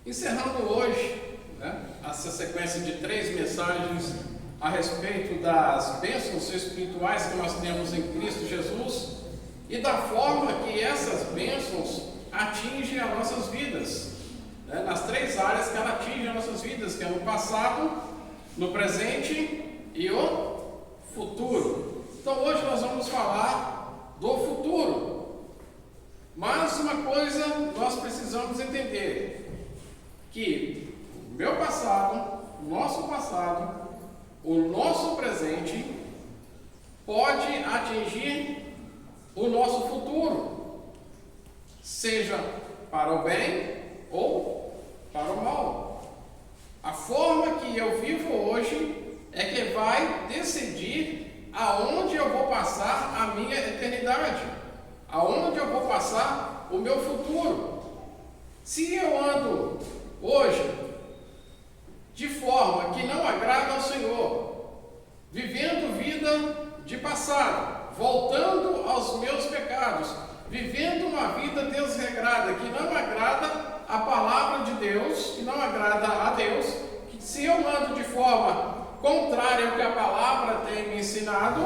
Encerrando hoje, essa sequência de 3 mensagens a respeito das bênçãos espirituais que nós temos em Cristo Jesus e da forma que essas bênçãos atingem as nossas vidas, nas 3 áreas que ela atinge as nossas vidas, que é no passado, no presente e o futuro. Então hoje nós vamos falar do futuro, mas uma coisa nós precisamos entender, que o meu passado, o nosso presente pode atingir o nosso futuro, seja para o bem ou para o mal. A forma que eu vivo hoje é que vai decidir aonde eu vou passar a minha eternidade, aonde eu vou passar o meu futuro. Se eu ando hoje de forma que não agrada ao Senhor, vivendo vida de passado, voltando aos meus pecados, vivendo uma vida desregrada, que não agrada a palavra de Deus, que não agrada a Deus, que se eu ando de forma contrária ao que a palavra tem me ensinado,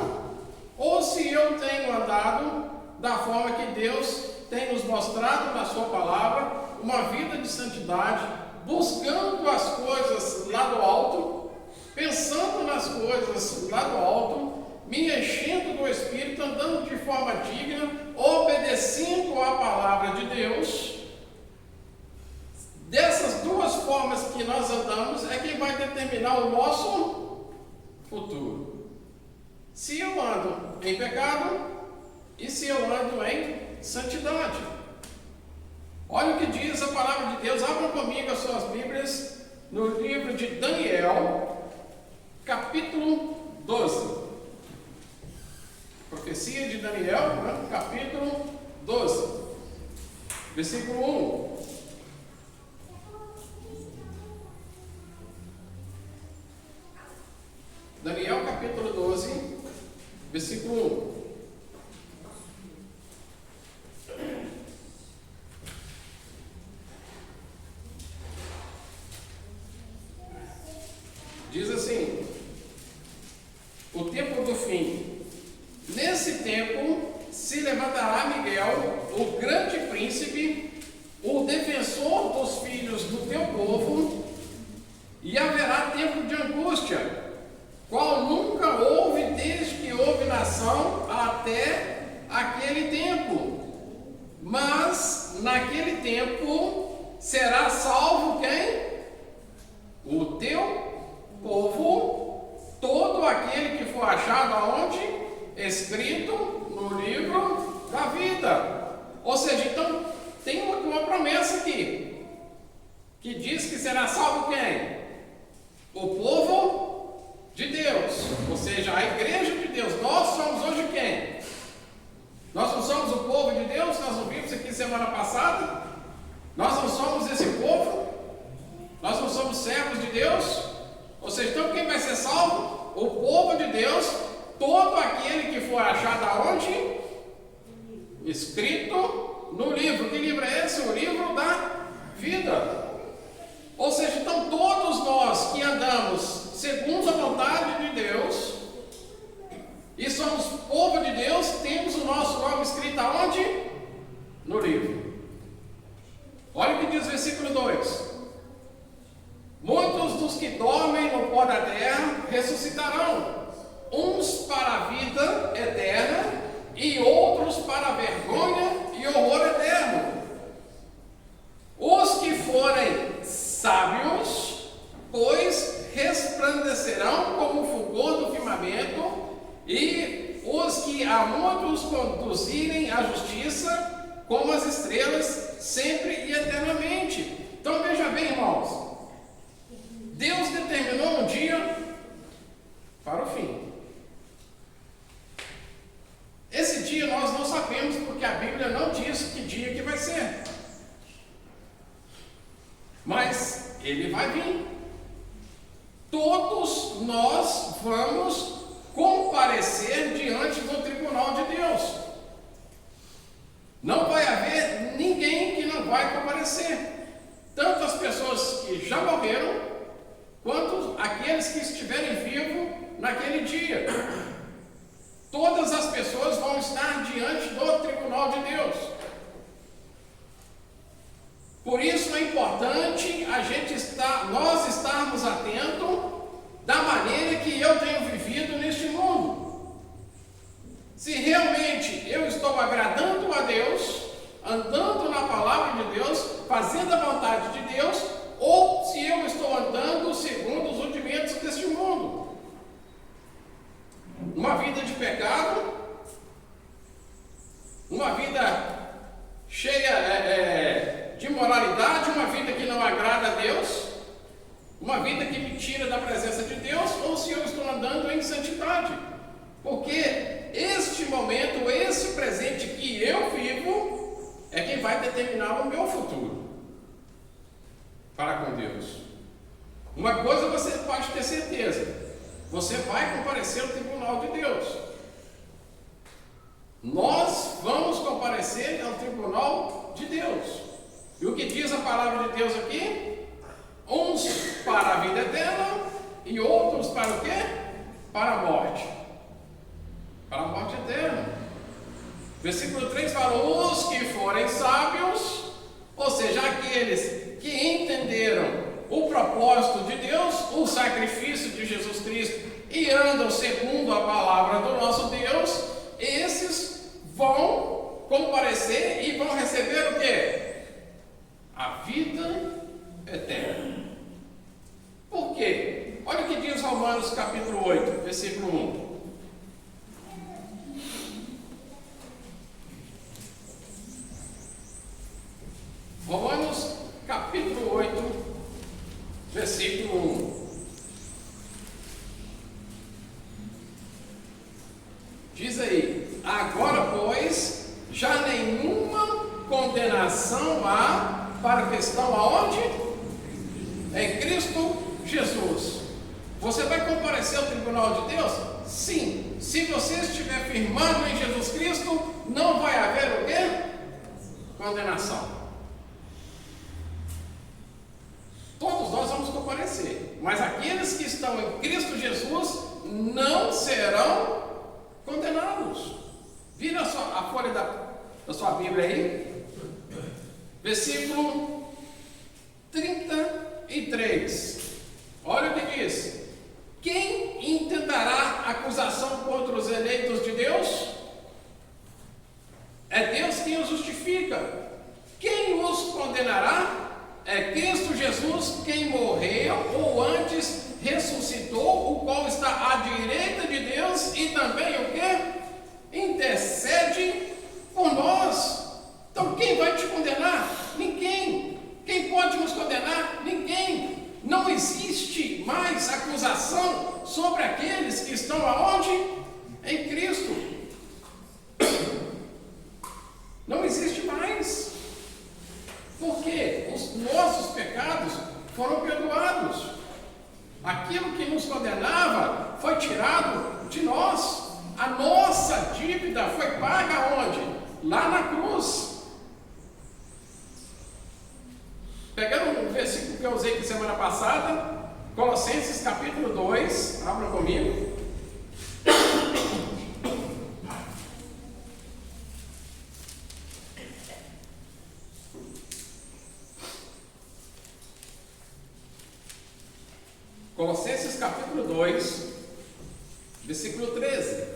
ou se eu tenho andado da forma que Deus tem nos mostrado na sua palavra, uma vida de santidade, buscando as coisas lá do alto, pensando nas coisas lá do alto, me enchendo do Espírito, andando de forma digna, obedecendo à palavra de Deus. Dessas 2 formas que nós andamos é quem vai determinar o nosso futuro. Se eu ando em pecado e se eu ando em santidade. Olha o que diz a palavra de Deus. Abram comigo as suas Bíblias no livro de Daniel, capítulo 12. Profecia de Daniel, capítulo 12, versículo 1. Daniel, capítulo 12, versículo 1. Diz assim: o tempo do fim. Nesse tempo se levantará Miguel, o grande príncipe, o defensor dos filhos do teu povo, e haverá tempo de angústia, qual nunca houve desde que houve nação até aquele tempo. Mas naquele tempo será salvo quem? O teu povo, todo aquele que for achado aonde? Escrito no livro da vida. Ou seja, então tem uma promessa aqui, que diz que será salvo quem? O povo de Deus, ou seja, a igreja de Deus. Nós somos hoje quem? Nós não somos o povo de Deus? Nós não vimos aqui semana passada? Nós não somos esse povo? Nós não somos servos de Deus? Ou seja, então quem vai ser salvo? O povo de Deus, todo aquele que for achado aonde? Escrito no livro. Que livro é esse? O livro da vida. Ou seja, então todos nós que andamos segundo a vontade de Deus e somos povo de Deus, temos o nosso nome escrito aonde? No livro. Olha o que diz o versículo 2. Muitos dos que dormem no pó da terra ressuscitarão, uns para a vida eterna e outros para a vergonha e horror eterno. Os que forem sábios, pois resplandecerão como o fulgor do firmamento, e os que a muitos conduzirem à justiça, como as estrelas, sempre e eternamente. Então veja bem, irmãos, Deus determinou um dia para o fim. Esse dia nós não sabemos, porque a Bíblia não diz que dia que vai ser. Mas ele vai vir. Todos nós vamos comparecer diante do tribunal de Deus. Não vai haver ninguém que não vai comparecer. Tanto as pessoas que já morreram, quanto aqueles que estiverem vivos naquele dia. Todas as pessoas vão estar diante do tribunal de Deus. Por isso é importante nós estarmos atentos da maneira que eu tenho vivido neste mundo. Se realmente eu estou agradando a Deus, andando na palavra de Deus, fazendo a vontade de Deus, ou se eu estou andando segundo os rudimentos deste mundo. Uma vida de pecado, uma vida cheia de imoralidade, uma vida que não agrada a Deus, uma vida que me tira da presença de Deus, ou se eu estou andando em santidade. Porque este momento, esse presente que eu vivo, é quem vai determinar o meu futuro para com Deus. Uma coisa você pode ter certeza: você vai comparecer ao tribunal de Deus. Nós vamos comparecer ao tribunal de Deus. E o que diz a palavra de Deus aqui? Uns para a vida eterna e outros para o quê? Para a morte. Para a morte eterna. Versículo 3 fala: os que forem sábios, ou seja, aqueles que entenderam o propósito de Deus, o sacrifício de Jesus Cristo e andam segundo a palavra do nosso Deus, esses vão comparecer e vão receber o quê? A vida eterna. Por quê? Olha o que diz Romanos capítulo 8, versículo 1. Romanos capítulo 8, versículo 1. Diz aí: agora, pois, já nenhuma condenação há para que estão aonde? Em Cristo Jesus. Você vai comparecer ao tribunal de Deus? Sim. Se você estiver firmado em Jesus Cristo, não vai haver o quê? Condenação. Todos nós vamos comparecer, mas aqueles que estão em Cristo Jesus não serão condenados. Vira a folha da sua Bíblia aí, versículo 33. Olha o que diz: quem intentará acusação contra os eleitos de Deus? É Deus quem os justifica. Quem os condenará? É Cristo Jesus, quem morreu ou antes ressuscitou, o qual está à direita de Deus e também o que? Intercede por nós. Então quem vai te condenar? Ninguém. Quem pode nos condenar? Ninguém. Não existe mais acusação sobre aqueles que estão aonde? Em Cristo. Não existe mais. Porque os nossos pecados foram perdoados. Aquilo que nos condenava foi tirado de nós. A nossa dívida foi paga onde? Lá na cruz. Pegando um versículo que eu usei aqui semana passada, Colossenses capítulo 2, abra comigo. Colossenses capítulo 2, versículo 13.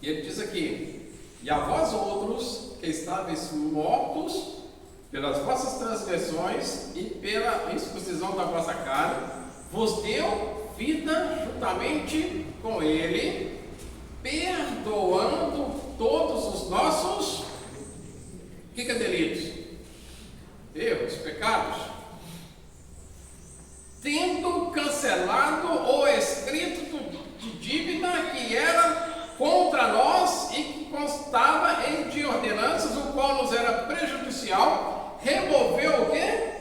E ele diz aqui: e a vós outros que estáveis mortos pelas vossas transgressões e pela incircuncisão da vossa carne, vos deu vida juntamente com ele, perdoando todos os nossos delitos, erros, pecados, tendo cancelado o escrito de dívida que era contra nós e que constava de ordenanças, o qual nos era prejudicial, removeu o quê?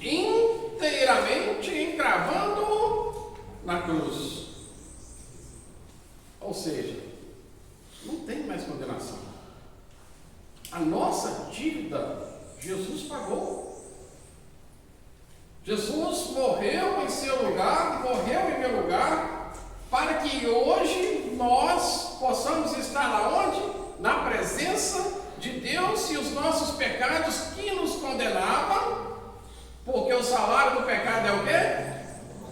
Inteiramente, encravando-o na cruz. Ou seja, não tem mais condenação. A nossa dívida, Jesus pagou. Jesus morreu em seu lugar, morreu em meu lugar, para que hoje nós possamos estar aonde? Na presença de Deus, e os nossos pecados que nos condenavam, porque o salário do pecado é o quê?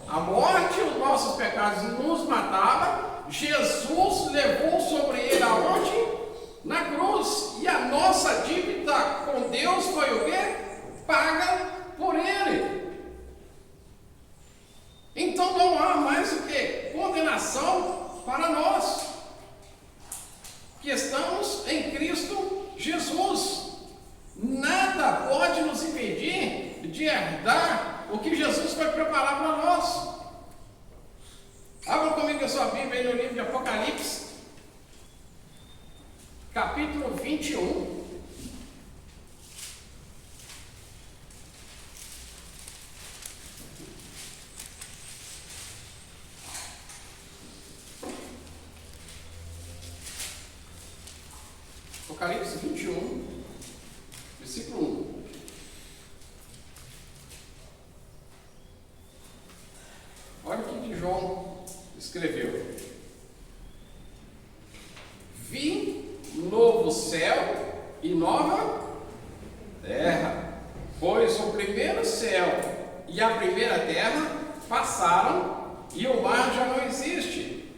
A morte. Os nossos pecados nos matavam. Jesus levou sobre ele aonde? Na cruz. E a nossa dívida com Deus foi o quê? Paga por ele. Então não há mais o que? Condenação para nós que estamos em Cristo Jesus. Nada pode nos impedir de herdar o que Jesus vai preparar para nós. Abra comigo a sua Bíblia aí no livro de Apocalipse, capítulo 21. Apocalipse 21, versículo 1. Olha o que João escreveu. Vi novo céu e nova terra, pois o primeiro céu e a primeira terra passaram e o mar já não existe.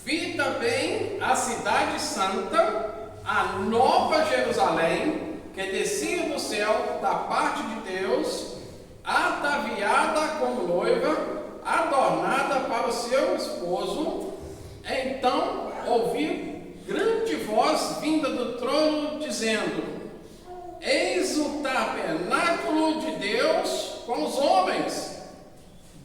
Vi também a cidade santa, a nova Jerusalém, que descia do céu da parte de Deus, ataviada como noiva, adornada para o seu esposo. Então ouvi grande voz vinda do trono, dizendo: Eis o tabernáculo de Deus com os homens.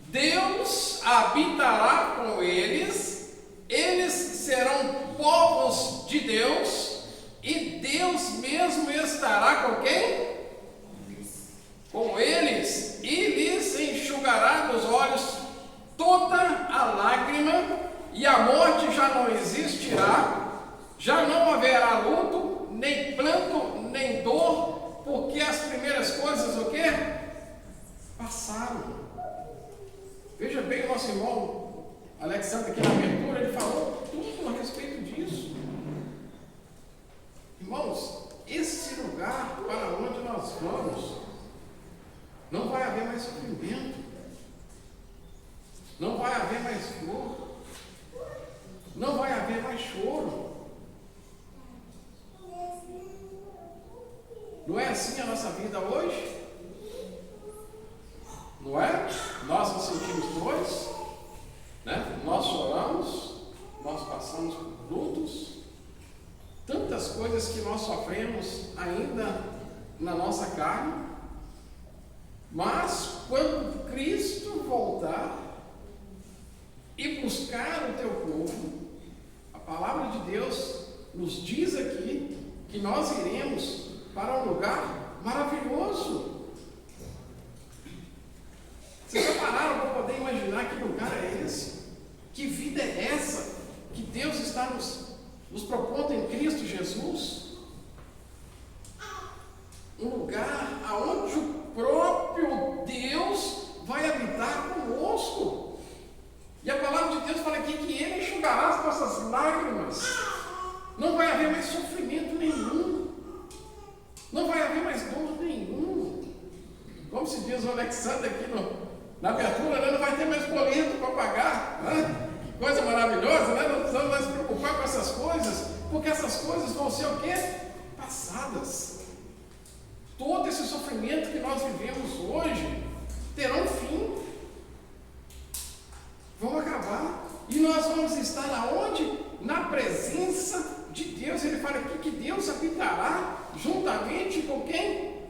Deus habitará com eles, eles serão povos de Deus, e Deus mesmo estará com quem? Com eles, e lhes enxugará dos olhos toda a lágrima, e a morte já não existirá, já não haverá luto, nem pranto, nem dor, porque as primeiras coisas o quê? Passaram. Veja bem, o nosso irmão Alexandre aqui na abertura, ele falou tudo a respeito disso. Irmãos, esse lugar para onde nós vamos, não vai haver mais sofrimento, não vai haver mais dor, não vai haver mais choro. Não é assim a nossa vida hoje? Não é? Nós nos sentimos dores, né? Nós choramos, nós passamos por lutos, tantas coisas que nós sofremos ainda na nossa carne. Mas quando Cristo voltar e buscar o teu povo, a palavra de Deus nos diz aqui que nós iremos para um lugar maravilhoso. Vocês já pararam para poder imaginar que lugar é esse? Que vida é essa que Deus está nos propondo em Cristo Jesus? Um lugar aonde o próprio Deus vai habitar conosco. E a palavra de Deus fala aqui que Ele enxugará as nossas lágrimas. Não vai haver mais sofrimento nenhum. Não vai haver mais dor nenhum. Como se diz o Alexandre aqui na abertura, né? Não vai ter mais boleto para pagar. Né? Que coisa maravilhosa, né? Não precisamos mais se preocupar com essas coisas, porque essas coisas vão ser o quê? Passadas. Todo esse sofrimento que nós vivemos hoje terá um fim. Vão acabar. E nós vamos estar aonde? Na presença de Deus. Ele fala aqui que Deus habitará juntamente com quem?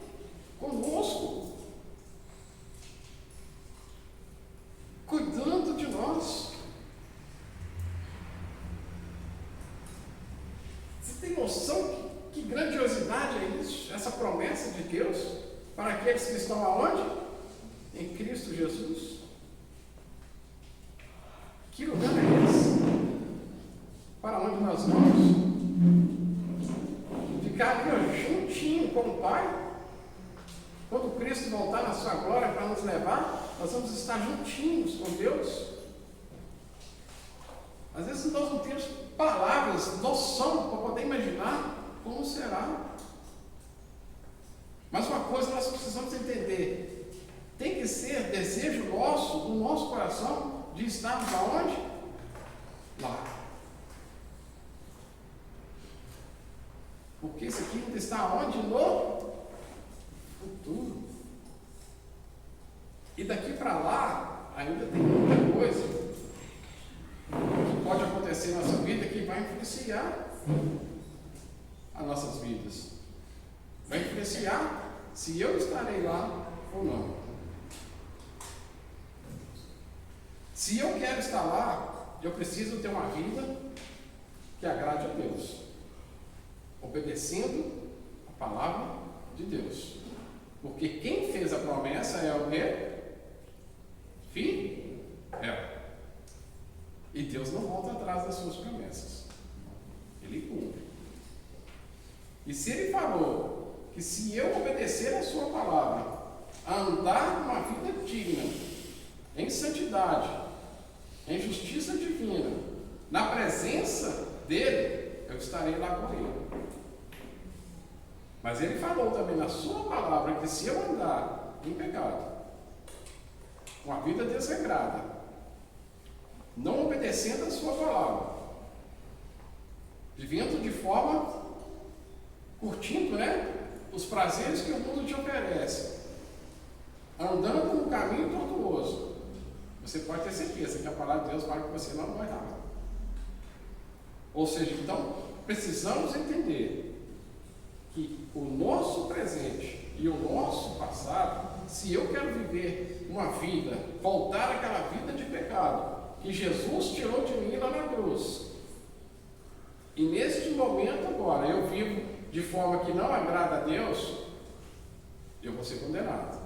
Conosco. Cuidando de nós. Você tem noção que grandiosidade é isso? Essa promessa de Deus para aqueles que estão aonde? Em Cristo Jesus. Que lugar é esse? Para onde nós vamos? Ficar ali estar juntinho com o Pai. Quando Cristo voltar na sua glória para nos levar, nós vamos estar juntinhos com Deus. Às vezes nós não temos palavras, noção para poder imaginar como será. Mas uma coisa nós precisamos entender: tem que ser desejo nosso, do nosso coração, de estarmos aonde? Lá. Porque isso aqui ainda está aonde? No futuro. E daqui para lá, ainda tem muita coisa que pode acontecer na nossa vida que vai influenciar as nossas vidas. Vai influenciar se eu estarei lá ou não. Se eu quero estar lá, eu preciso ter uma vida que agrade a Deus, obedecendo a palavra de Deus. Porque quem fez a promessa é o quê? Fiel. E Deus não volta atrás das suas promessas. Ele cumpre. E se Ele falou que se eu obedecer a sua palavra, andar uma vida digna, em santidade, em justiça divina, na presença dEle, eu estarei lá com Ele. Mas Ele falou também na sua palavra que se eu andar em pecado, uma vida desregrada, não obedecendo a sua palavra, vivendo de forma, curtindo, os prazeres que o mundo te oferece, andando no caminho tortuoso, você pode ter certeza que a palavra de Deus fala que você não vai dar. Ou seja, então, precisamos entender que o nosso presente e o nosso passado, se eu quero viver uma vida, voltar àquela vida de pecado que Jesus tirou de mim lá na cruz, e neste momento agora eu vivo de forma que não agrada a Deus, eu vou ser condenado.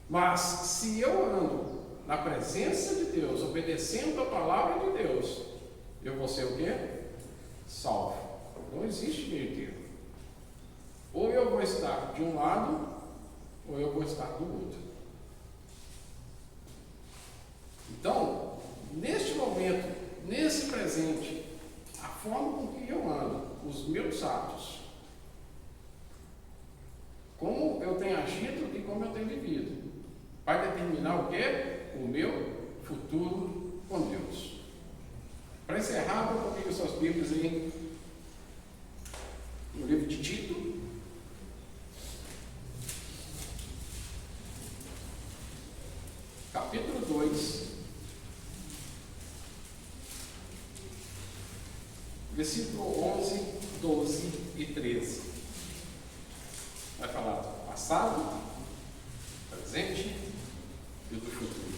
Mas se eu ando na presença de Deus, obedecendo a palavra de Deus, eu vou ser o quê? Salvo. Não existe meio termo. Ou eu vou estar de um lado, ou eu vou estar do outro. Então, neste momento, nesse presente, a forma com que eu ando, os meus atos, como eu tenho agido e como eu tenho vivido, vai determinar o quê? O meu futuro com Deus. Para encerrar, vou comigo suas Bíblias aí no livro de Tito. Capítulo 2, versículo 11, 12 e 13. Vai falar do passado, presente e do futuro.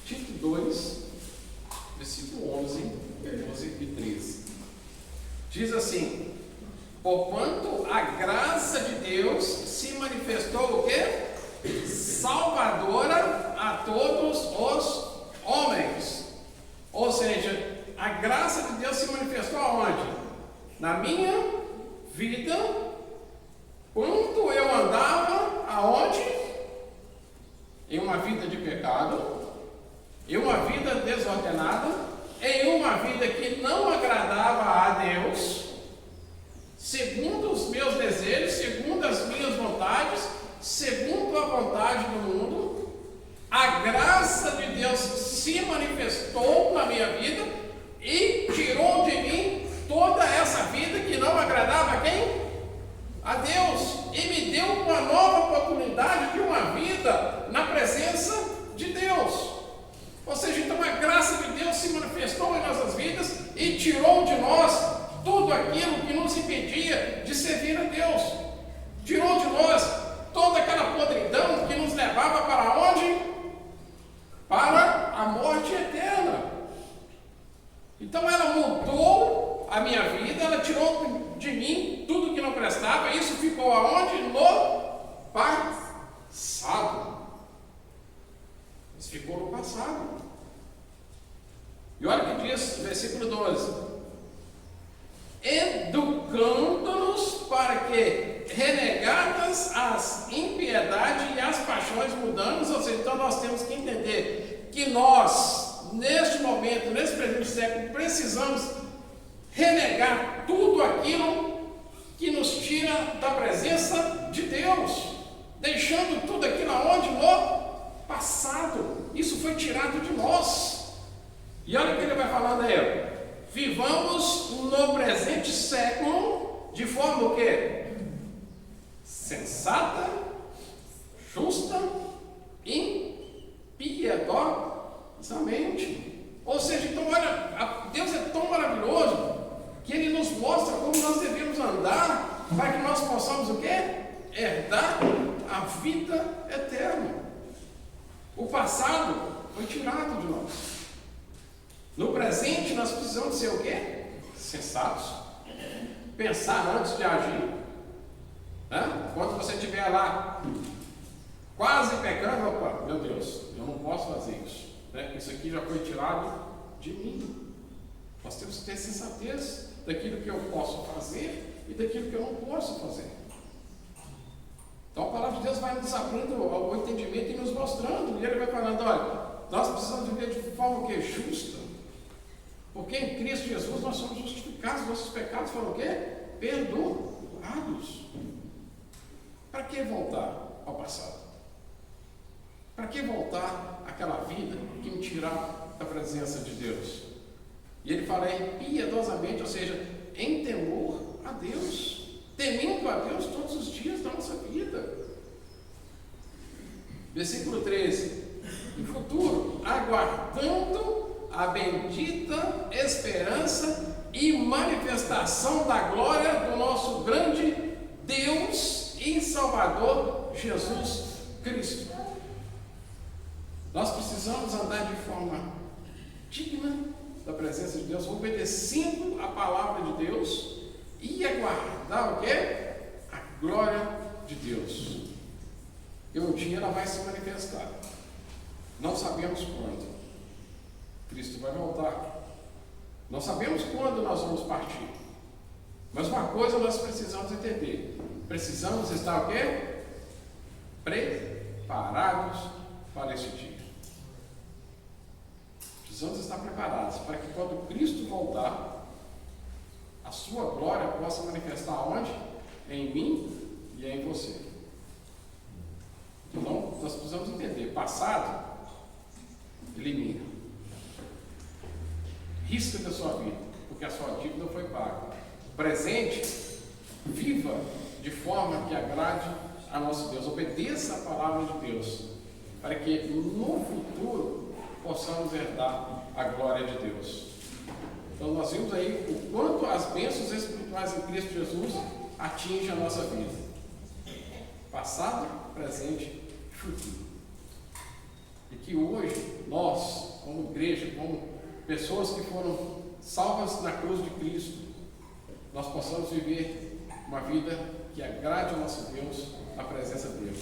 Tito 2, versículo 11, 12 e 13. Diz assim: porquanto a graça de Deus se manifestou o quê? Salvadora a todos os homens. Ou seja, a graça de Deus se manifestou aonde? Na minha vida, quando eu andava aonde? Em uma vida de pecado, em uma vida desordenada, em uma vida que não agradava a Deus, segundo os meus desejos, segundo as minhas vontades, segundo a vontade do mundo. A graça de Deus se manifestou na minha vida e tirou de mim toda essa vida que não agradava a quem? A Deus, e me deu uma nova oportunidade de uma vida na presença de Deus. Ou seja, então a graça de Deus se manifestou em nossas vidas e tirou de nós tudo aquilo que nos impedia de servir a Deus. Tirou de nós toda aquela podridão que nos levava para onde? Para a morte eterna. Então ela mudou a minha vida, ela tirou de mim tudo que não prestava, e isso ficou aonde? No passado. Isso ficou no passado. E olha o que diz, versículo 12: renegadas as impiedades e as paixões mundanas. Ou seja, então nós temos que entender que nós, neste momento, nesse presente século, precisamos renegar tudo aquilo que nos tira da presença de Deus, deixando tudo aquilo aonde? No passado. Isso foi tirado de nós. E olha o que ele vai falando aí: vivamos no presente século de forma o quê? Sensata, justa e piedosamente. Ou seja, então olha, Deus é tão maravilhoso que Ele nos mostra como nós devemos andar para que nós possamos o quê? Herdar a vida eterna. O passado foi tirado de nós. No presente nós precisamos ser o quê? Sensatos. Pensar antes de agir. Quando você estiver lá quase pecando, opa, meu Deus, eu não posso fazer isso. Isso aqui já foi tirado de mim. Nós temos que ter sensatez daquilo que eu posso fazer e daquilo que eu não posso fazer. Então a palavra de Deus vai nos abrindo o entendimento e nos mostrando. E Ele vai falando: olha, nós precisamos viver de forma que justa. Porque em Cristo Jesus nós somos justificados, nossos pecados foram o quê? Perdoados. Para que voltar ao passado? Para que voltar àquela vida que me tirar da presença de Deus? E ele fala aí piedosamente, ou seja, em temor a Deus, temendo a Deus todos os dias da nossa vida. Versículo 13: no futuro, aguardando a bendita esperança e manifestação da glória do nosso grande Deus e Salvador Jesus Cristo. Nós precisamos andar de forma digna da presença de Deus, obedecendo a palavra de Deus e aguardar o quê? A glória de Deus. E um dia ela vai se manifestar. Não sabemos quando. Cristo vai voltar. Não sabemos quando nós vamos partir. Mas uma coisa nós precisamos entender. Precisamos estar o quê? Preparados para esse dia. Precisamos estar preparados para que quando Cristo voltar, a sua glória possa manifestar onde? Em mim e em você. Então, nós precisamos entender. Passado, elimina. Risca da sua vida, porque a sua dívida foi paga. Presente, viva de forma que agrade a nosso Deus. Obedeça a palavra de Deus, para que no futuro possamos herdar a glória de Deus. Então nós vimos aí o quanto as bênçãos espirituais em Cristo Jesus atingem a nossa vida. Passado, presente e futuro. E que hoje nós, como igreja, como pessoas que foram salvas na cruz de Cristo, nós possamos viver uma vida que agrade ao nosso Deus na presença dele.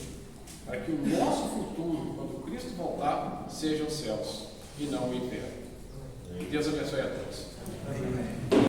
Para que o nosso futuro, quando Cristo voltar, seja os céus e não o inferno. Que Deus abençoe a todos. Amém.